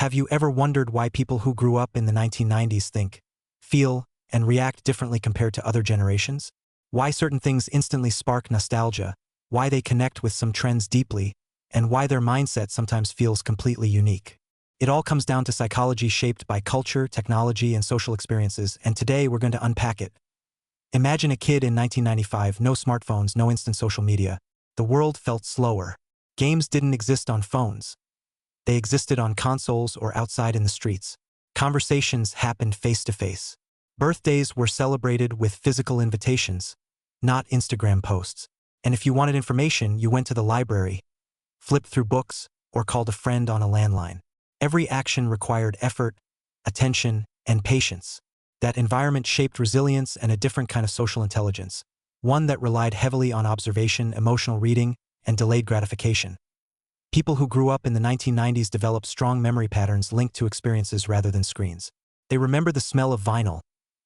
Have you ever wondered why people who grew up in the 1990s think, feel, and react differently compared to other generations? Why certain things instantly spark nostalgia, why they connect with some trends deeply, and why their mindset sometimes feels completely unique? It all comes down to psychology shaped by culture, technology, and social experiences, and today we're going to unpack it. Imagine a kid in 1995, no smartphones, no instant social media. The world felt slower. Games didn't exist on phones. They existed on consoles or outside in the streets. Conversations happened face-to-face. Birthdays were celebrated with physical invitations, not Instagram posts. And if you wanted information, you went to the library, flipped through books, or called a friend on a landline. Every action required effort, attention, and patience. That environment shaped resilience and a different kind of social intelligence, one that relied heavily on observation, emotional reading, and delayed gratification. People who grew up in the 1990s developed strong memory patterns linked to experiences rather than screens. They remember the smell of vinyl,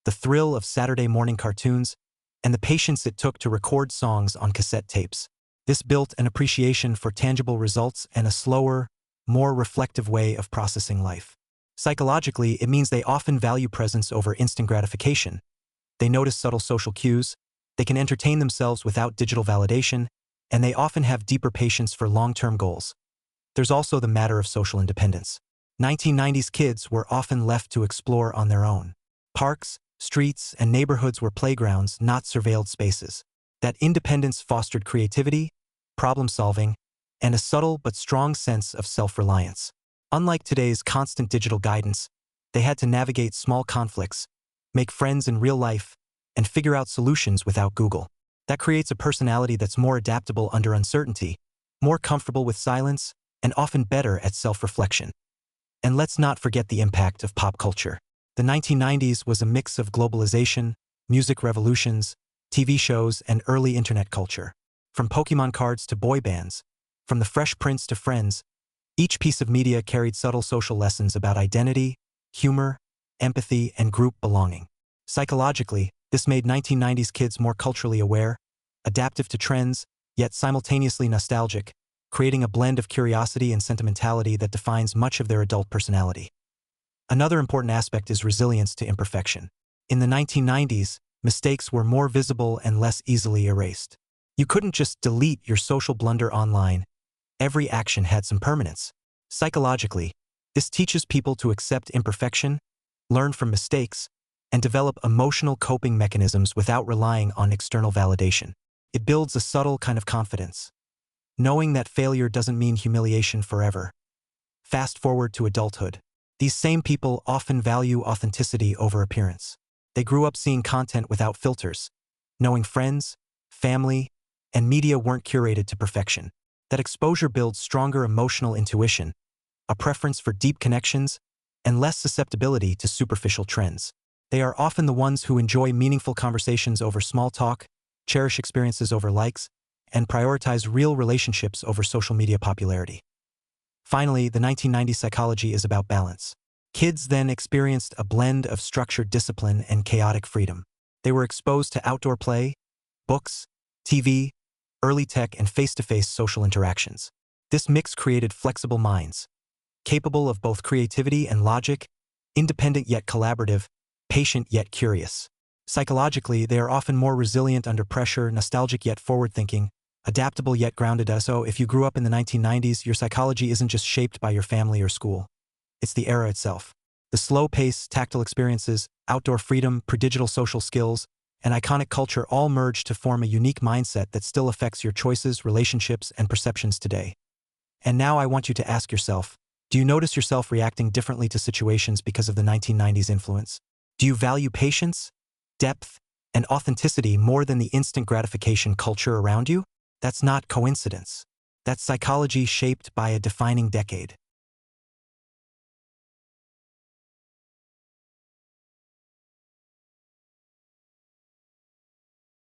the thrill of Saturday morning cartoons, and the patience it took to record songs on cassette tapes. This built an appreciation for tangible results and a slower, more reflective way of processing life. Psychologically, it means they often value presence over instant gratification. They notice subtle social cues, they can entertain themselves without digital validation, and they often have deeper patience for long-term goals. There's also the matter of social independence. 1990s kids were often left to explore on their own. Parks, streets, and neighborhoods were playgrounds, not surveilled spaces. That independence fostered creativity, problem-solving, and a subtle but strong sense of self-reliance. Unlike today's constant digital guidance, they had to navigate small conflicts, make friends in real life, and figure out solutions without Google. That creates a personality that's more adaptable under uncertainty, more comfortable with silence, and often better at self-reflection. And let's not forget the impact of pop culture. The 1990s was a mix of globalization, music revolutions, TV shows, and early internet culture. From Pokemon cards to boy bands, from the Fresh Prince to Friends, each piece of media carried subtle social lessons about identity, humor, empathy, and group belonging. Psychologically, this made 1990s kids more culturally aware, adaptive to trends, yet simultaneously nostalgic, creating a blend of curiosity and sentimentality that defines much of their adult personality. Another important aspect is resilience to imperfection. In the 1990s, mistakes were more visible and less easily erased. You couldn't just delete your social blunder online. Every action had some permanence. Psychologically, this teaches people to accept imperfection, learn from mistakes, and develop emotional coping mechanisms without relying on external validation. It builds a subtle kind of confidence, knowing that failure doesn't mean humiliation forever. Fast forward to adulthood. These same people often value authenticity over appearance. They grew up seeing content without filters, knowing friends, family, and media weren't curated to perfection. That exposure builds stronger emotional intuition, a preference for deep connections, and less susceptibility to superficial trends. They are often the ones who enjoy meaningful conversations over small talk, cherish experiences over likes, and prioritize real relationships over social media popularity. Finally, the 1990s psychology is about balance. Kids then experienced a blend of structured discipline and chaotic freedom. They were exposed to outdoor play, books, TV, early tech, and face-to-face social interactions. This mix created flexible minds, capable of both creativity and logic, independent yet collaborative, patient yet curious. Psychologically, they are often more resilient under pressure, nostalgic yet forward-thinking, adaptable yet grounded. So if you grew up in the 1990s, your psychology isn't just shaped by your family or school. It's the era itself. The slow pace, tactile experiences, outdoor freedom, prodigital social skills, and iconic culture all merge to form a unique mindset that still affects your choices, relationships, and perceptions today. And now I want you to ask yourself, do you notice yourself reacting differently to situations because of the 1990s influence? Do you value patience, depth, and authenticity more than the instant gratification culture around you? That's not coincidence. That's psychology shaped by a defining decade.